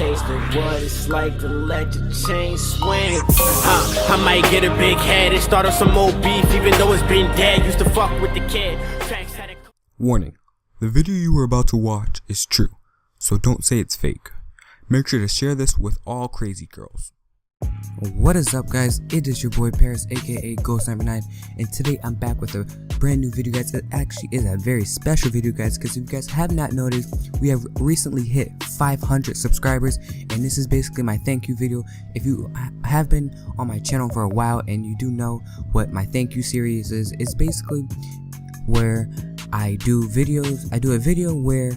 taste of what it's like to let your chain swing. I might get a big head and start up some old beef, even though it's been dead. Used to fuck with the kid. Warning, the video you are about to watch is true, so don't say it's fake. Make sure to share this with all crazy girls. What is up, guys? It is your boy Paris, aka GS9, and today I'm back with a brand new video, guys. It actually is a very special video, guys, because if you guys have not noticed, we have recently hit 500 subscribers, and this is basically my thank you video. If you have been on my channel for a while and you do know what my thank you series is, it's basically where I do videos. I do a video where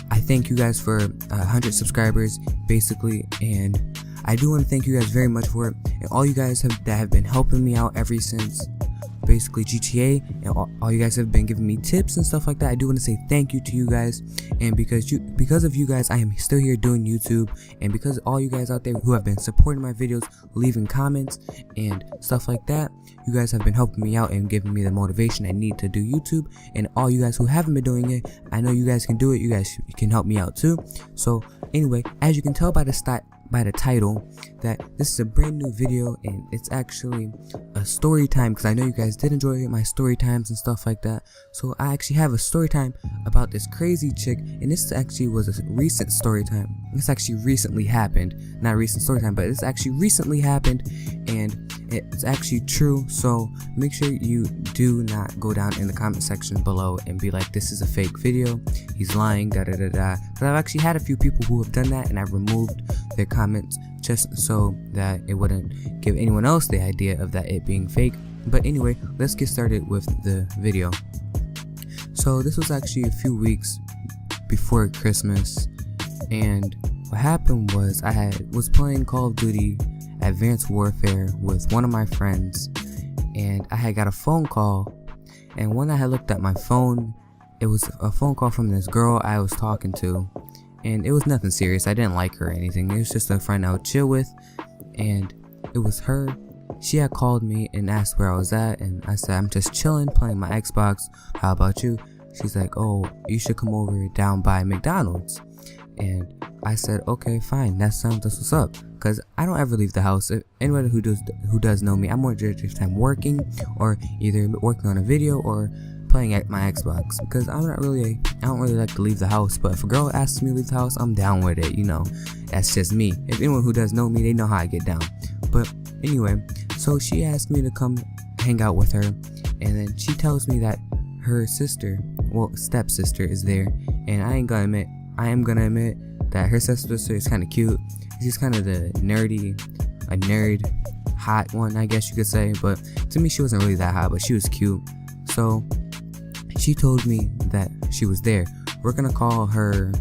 I thank you guys for 100 subscribers, basically, and I do want to thank you guys very much for it, and all you guys that have been helping me out ever since basically GTA, and all you guys have been giving me tips and stuff like that. I do want to say thank you to you guys, and because of you guys, I am still here doing YouTube, and because all you guys out there who have been supporting my videos, leaving comments and stuff like that, you guys have been helping me out and giving me the motivation I need to do YouTube. And all you guys who haven't been doing it, I know you guys can do it. You guys can help me out too. So anyway, as you can tell by the title, that this is a brand new video, and it's actually a story time, because I know you guys did enjoy my story times and stuff like that. So I actually have a story time about this crazy chick, and this actually was a recent story time. This actually recently happened, not a recent story time, but this actually recently happened, and it's actually true. So make sure you do not go down in the comment section below and be like, this is a fake video, he's lying, da da da da, because I've actually had a few people who have done that, and I've removed their comments just so that it wouldn't give anyone else the idea of that it being fake. But anyway, let's get started with the video. So this was actually a few weeks before Christmas, and what happened was I was playing Call of Duty Advanced Warfare with one of my friends, and I had got a phone call, and when I had looked at my phone, it was a phone call from this girl I was talking to, and it was nothing serious. I didn't like her or anything. It was just a friend I would chill with, and it was her. She had called me and asked where I was at, and I said, I'm just chilling, playing my Xbox. How about you? She's like, oh, you should come over down by McDonald's. And I said, okay, fine, that's what's up, because I don't ever leave the house. If anybody who does know me, I'm more just time working, or either working on a video or playing at my Xbox, because I don't really like to leave the house. But if a girl asks me to leave the house, I'm down with it, you know. That's just me. If anyone who does know me, they know how I get down. But anyway, so she asked me to come hang out with her, and then she tells me that her sister, well, stepsister, is there, and I am gonna admit that her stepsister is kind of cute. She's kind of the nerd, hot one, I guess you could say. But to me, she wasn't really that hot, but she was cute. So she told me that she was there. We're gonna call her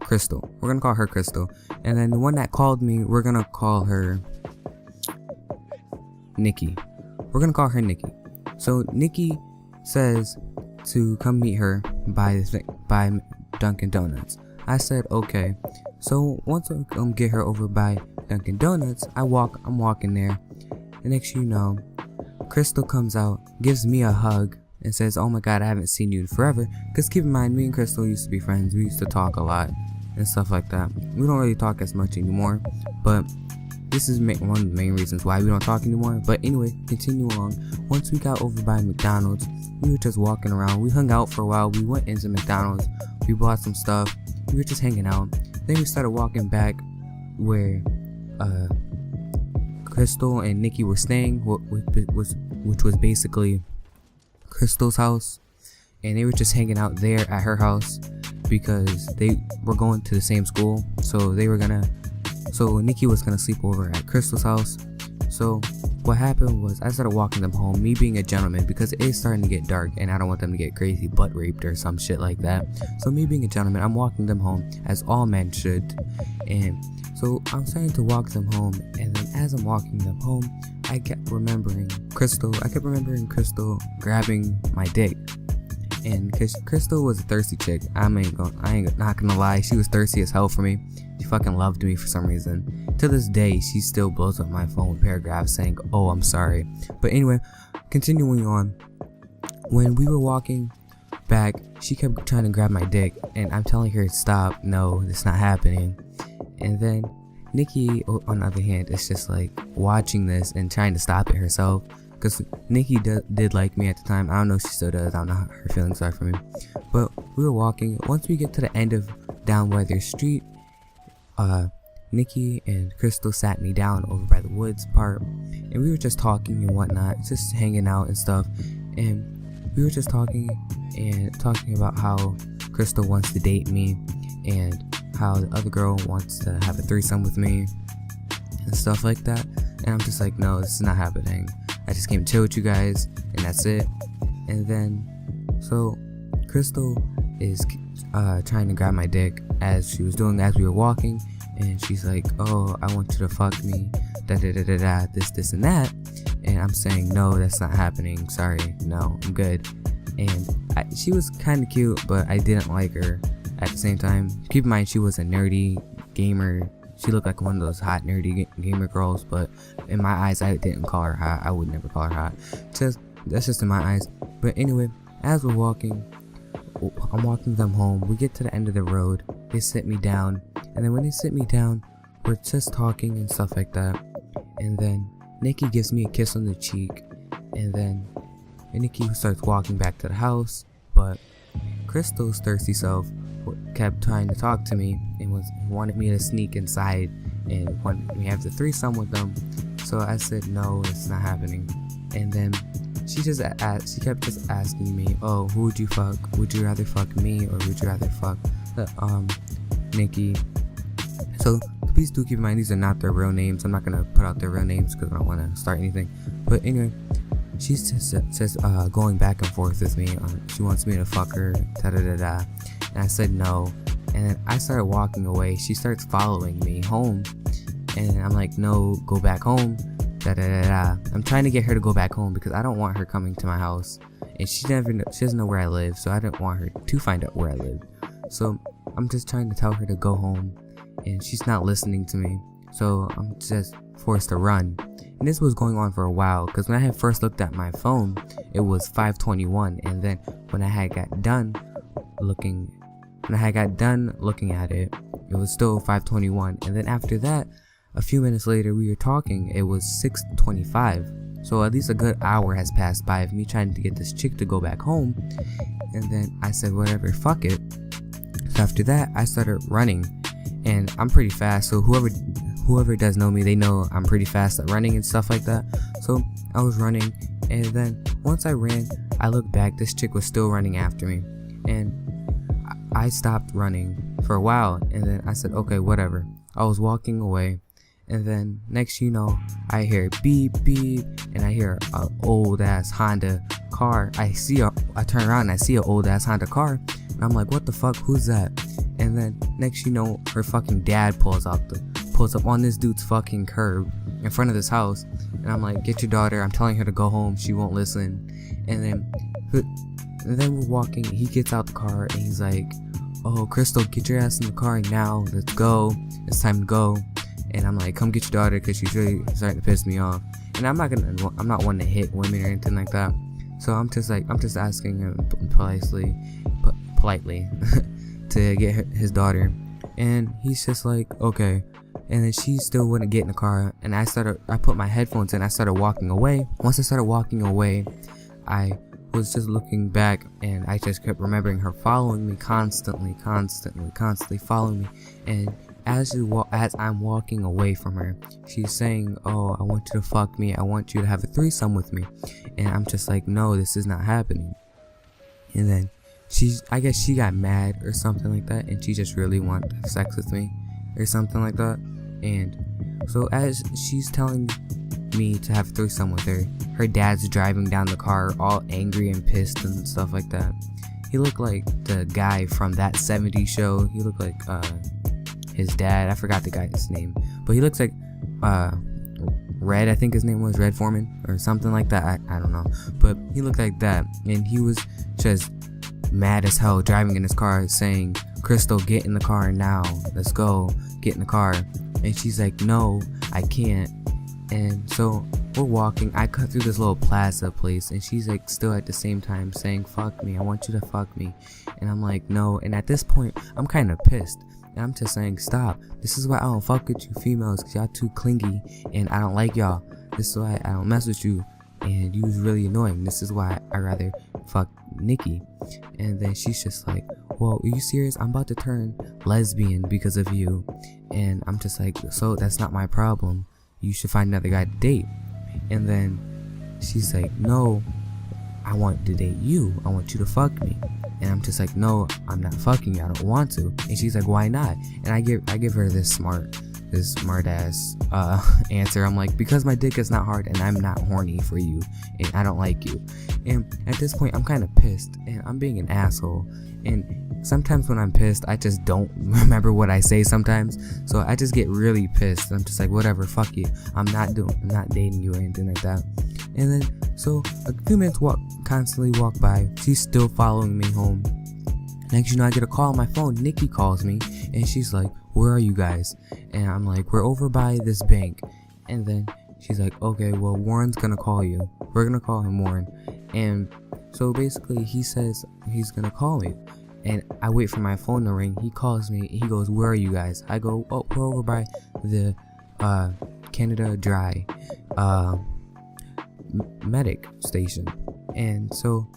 Crystal. We're gonna call her Crystal. And then the one that called me, we're gonna call her Nikki. We're gonna call her Nikki. So Nikki says to come meet her by Dunkin' Donuts. I said okay. So once I get her over by Dunkin' Donuts, I'm walking there. The next you know, Crystal comes out, gives me a hug, and says, oh my god, I haven't seen you in forever. Because keep in mind, me and Crystal used to be friends. We used to talk a lot and stuff like that. We don't really talk as much anymore, but this is one of the main reasons why we don't talk anymore. But anyway, continue on. Once we got over by McDonald's, we were just walking around. We hung out for a while. We went into McDonald's. We bought some stuff. We were just hanging out. Then we started walking back where Crystal and Nikki were staying, which was basically Crystal's house, and they were just hanging out there at her house because they were going to the same school. So Nikki was gonna sleep over at Crystal's house. So what happened was I started walking them home, me being a gentleman, because it is starting to get dark and I don't want them to get crazy butt raped or some shit like that. So me being a gentleman, I'm walking them home as all men should. And so I'm starting to walk them home, and then as I'm walking them home, I kept remembering Crystal grabbing my dick. And cause Crystal was a thirsty chick, I ain't not gonna lie, she was thirsty as hell for me. She fucking loved me for some reason. To this day, she still blows up my phone with paragraphs saying, oh, I'm sorry. But anyway, continuing on, when we were walking back, she kept trying to grab my dick, and I'm telling her, stop, no, it's not happening. And then Nikki, on the other hand, is just like watching this and trying to stop it herself, because Nikki did like me at the time. I don't know if she still does. I don't know how her feelings are for me. But we were walking. Once we get to the end of Down Weather Street, Nikki and Crystal sat me down over by the woods part, and we were just talking and whatnot, just hanging out and stuff. And we were just talking about how Crystal wants to date me, and how the other girl wants to have a threesome with me and stuff like that. And I'm just like, no, this is not happening. I just came to chill with you guys, and that's it. And then, so Crystal is trying to grab my dick as we were walking, and she's like, oh, I want you to fuck me, this and that. And I'm saying, no, that's not happening, sorry, no, I'm good. And she was kind of cute, but I didn't like her at the same time. Keep in mind, she was a nerdy gamer. She looked like one of those hot nerdy gamer girls, but in my eyes, I didn't call her hot. I would never call her hot. That's just in my eyes. But anyway, as we're walking, I'm walking them home. We get to the end of the road. They sit me down, and then when they sit me down, we're just talking and stuff like that. And then Nikki gives me a kiss on the cheek, and then Nikki starts walking back to the house. But Crystal's thirsty self kept trying to talk to me and wanted me to sneak inside and wanted me to have the threesome with them. So I said, no, it's not happening. And then she kept just asking me, oh, who would you fuck? Would you rather fuck me, or would you rather fuck Nikki? So please do keep in mind, these are not their real names. I'm not gonna put out their real names because I don't want to start anything. But anyway, she's just going back and forth with me. She wants me to fuck her, and I said no. And then I started walking away. She starts following me home, and I'm like, no, go back home. I'm trying to get her to go back home because I don't want her coming to my house, and she doesn't know where I live, so I didn't want her to find out where I live. So I'm just trying to tell her to go home, and she's not listening to me. So I'm just forced to run. And this was going on for a while, because when I had first looked at my phone, it was 5:21, and then when I had got done looking at it, it was still 5:21, and then after that, a few minutes later, we were talking, it was 6:25. So at least a good hour has passed by of me trying to get this chick to go back home. And then I said, whatever, fuck it. So after that, I started running, and I'm pretty fast, so whoever does know me, they know I'm pretty fast at running and stuff like that. So I was running, and then once I ran, I looked back, this chick was still running after me, and I stopped running for a while, and then I said, okay, whatever. I was walking away, and then next you know, I hear beep beep, and I hear an old ass Honda car. I turn around and I see an old ass Honda car, and I'm like, what the fuck, who's that? And then next you know, her fucking dad pulls up on this dude's fucking curb in front of this house, and I'm like, get your daughter, I'm telling her to go home, she won't listen. And then we're walking, he gets out the car, and he's like, oh, Crystal, get your ass in the car now, let's go, it's time to go. And I'm like, come get your daughter, because she's really starting to piss me off. And I'm not one to hit women or anything like that. So I'm just asking him politely to get his daughter. And he's just like, okay. And then she still wouldn't get in the car, and I put my headphones in, I started walking away. Once I started walking away, I was just looking back, and I just kept remembering her following me constantly following me. And as I'm walking away from her, she's saying, oh, I want you to fuck me, I want you to have a threesome with me. And I'm just like, no, this is not happening. And then I guess she got mad or something like that, and she just really wanted to have sex with me or something like that. And so as she's telling me to have a threesome with her, her dad's driving down the car all angry and pissed and stuff like that. He looked like the guy from that 70s show. He looked like his dad. I forgot the guy's name, but he looks like Red, I think his name was Red Foreman or something like that. I don't know, but he looked like that, and he was just mad as hell driving in his car saying, Crystal, get in the car now, let's go, get in the car. And she's like, no, I can't. And so we're walking. I cut through this little plaza place, and she's like still at the same time saying fuck me, I want you to fuck me. And I'm like no. And at this point I'm kind of pissed, and I'm just saying stop, this is why I don't fuck with you females, cause y'all too clingy and I don't like y'all. This is why I don't mess with you, and you was really annoying. This is why I rather fuck Nikki. And then she's just like, well, are you serious? I'm about to turn lesbian because of you. And I'm just like, so that's not my problem, you should find another guy to date. And then she's like, no, I want to date you, I want you to fuck me. And I'm just like, no, I'm not fucking you, I don't want to. And she's like, why not? And I give her this smart ass answer. I'm like, because my dick is not hard and I'm not horny for you and I don't like you. And at this point I'm kind of pissed and I'm being an asshole, and sometimes when I'm pissed I just don't remember what I say sometimes, so I just get really pissed. I'm just like, whatever, fuck you, I'm not dating you or anything like that. And then so a few minutes constantly walk by, she's still following me home. Next you know, I get a call on my phone. Nikki calls me and she's like, where are you guys? And I'm like, we're over by this bank. And then she's like, okay, well, Warren's gonna call you, we're gonna call him Warren. And so basically he says he's gonna call me, and I wait for my phone to ring. He calls me, he goes, where are you guys? I go, oh, we're over by the Canada Dry medic station. And so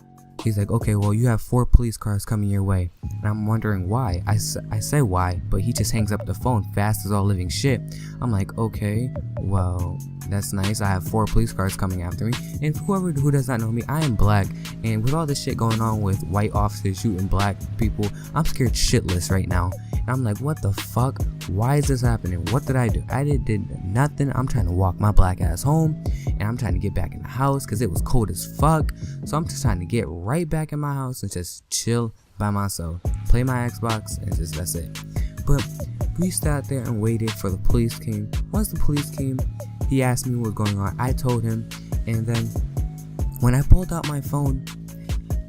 he's like, okay, well, you have 4 police cars coming your way. And I'm wondering why. I say why, but he just hangs up the phone fast as all living shit. I'm like, okay, well, that's nice. I have 4 police cars coming after me. And whoever who does not know me, I am black. And with all this shit going on with white officers shooting black people, I'm scared shitless right now. And I'm like, what the fuck? Why is this happening? What did I do? I did nothing. I'm trying to walk my black ass home, and I'm trying to get back in the house because it was cold as fuck. So I'm just trying to get right back in my house and just chill by myself, play my Xbox, and just that's it. But we sat there and waited for the police came. Once the police came, he asked me what was going on. I told him, and then when I pulled out my phone,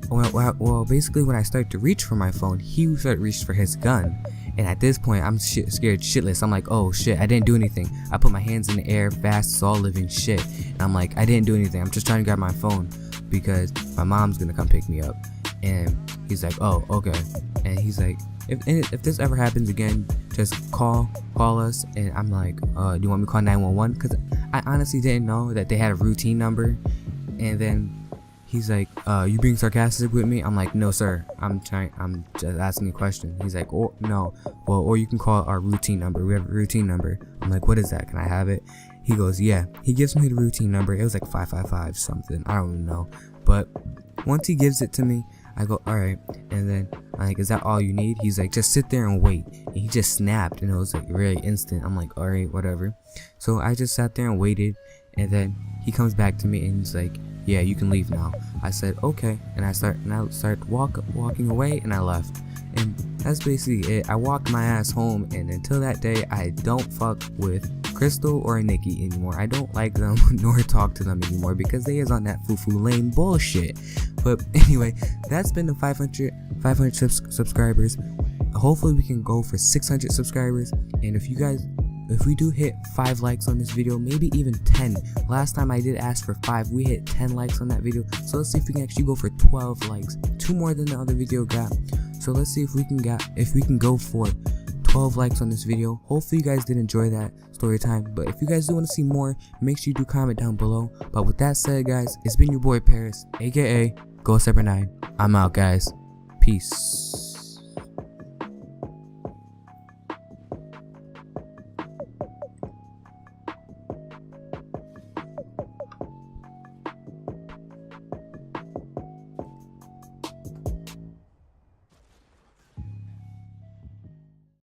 well, basically when I started to reach for my phone, he started to reach for his gun. And at this point, I'm scared shitless. I'm like, oh shit, I didn't do anything. I put my hands in the air fast as all living shit. And I'm like, I didn't do anything. I'm just trying to grab my phone because my mom's gonna come pick me up. And he's like, oh, okay. And he's like, if this ever happens again, just call us. And I'm like, do you want me to call 911? Because I honestly didn't know that they had a routine number. And then he's like, you being sarcastic with me? I'm like, no sir, I'm just asking a question. He's like, oh no, well, or you can call our routine number, we have a routine number. I'm like, what is that, can I have it? He goes, yeah. He gives me the routine number. It was like 555 something, I don't even know. But once he gives it to me, I go, alright. And then I'm like, is that all you need? He's like, just sit there and wait. And he just snapped, and it was like really instant. I'm like, alright, whatever. So I just sat there and waited, and then he comes back to me and he's like, yeah, you can leave now. I said, okay. And I started walking away, and I left. And that's basically it. I walked my ass home, and until that day, I don't fuck with Crystal or Nikki anymore. I don't like them nor talk to them anymore because they is on that foo-foo lame bullshit. But anyway, that's been the 500 subscribers. Hopefully we can go for 600 subscribers. And if we do hit 5 likes on this video, maybe even 10. Last time I did ask for 5, we hit 10 likes on that video. So let's see if we can actually go for 12 likes, 2 more than the other video got. So let's see if we can go for 12 likes on this video. Hopefully you guys did enjoy that story time. But if you guys do want to see more, make sure you do comment down below. But with that said, guys, it's been your boy Paris, aka GS9. I'm out, guys. Peace.